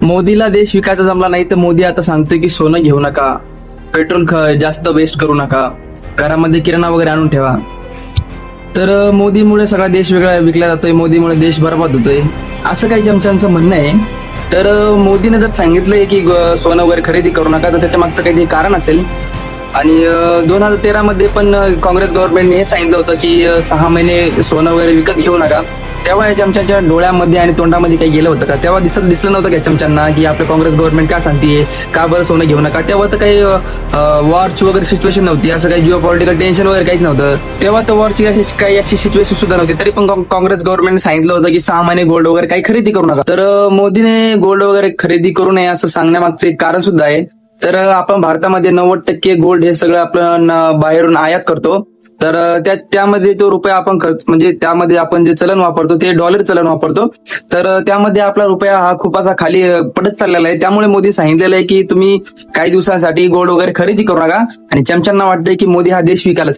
मोदीला देश विकायचा जमला नाही तर मोदी आता सांगतोय की सोनं घेऊ नका, पेट्रोल जास्त वेस्ट करू नका, घरामध्ये किराणा वगैरे आणून ठेवा. तर मोदीमुळे सगळा देश विकला जातोय, मोदीमुळे देश बरबाद होतोय असं काही चमच्यांचं म्हणणं आहे. तर मोदीने जर सांगितलंय की सोनं वगैरे खरेदी करू नका तर त्याच्या मागचं काहीतरी कारण असेल. आणि 2013 मध्ये पण काँग्रेस गव्हर्नमेंटने हे सांगितलं होतं की 6 महिने सोनं वगैरे विकत घेऊ नका. तेव्हा या चमच्याच्या डोळ्यामध्ये आणि तोंडामध्ये काही गेलं होतं का? तेव्हा दिसलं नव्हतं का चमच्यांना की आपलं काँग्रेस गव्हर्नमेंट काय सांगतेय, का बरं सोनं घेऊ नका? तेव्हा तर काही वॉरची वगैरे सिच्युएशन नव्हती, असं काही जिओ पॉलिटिकल टेन्शन वगैरे काहीच नव्हतं. तेव्हा तर वॉरची काही अशी सिच्युएशन सुद्धा नव्हती. तरी पण काँग्रेस गव्हर्नमेंटने सांगितलं होतं की 6 महिने गोल्ड वगैरे काही खरेदी करू नका. तर मोदीने गोल्ड वगैरे खरेदी करू नये असं सांगण्यामागचं एक कारण सुद्धा आहे. तर आपण भारतामध्ये 90% गोल्ड हे सगळं आपण बाहेरून आयात करतो. तर त्यामध्ये तो रुपया आपण खर्च म्हणजे त्यामध्ये आपण जे चलन वापरतो ते डॉलर चलन वापरतो. तर त्यामध्ये आपला रुपया हा खूप असा खाली पडत चाललेला आहे. त्यामुळे मोदी सांगितलेलं आहे की तुम्ही काही दिवसांसाठी गोल्ड वगैरे खरेदी करू नका. आणि चमच्यांना वाटतंय की मोदी हा देश विकायला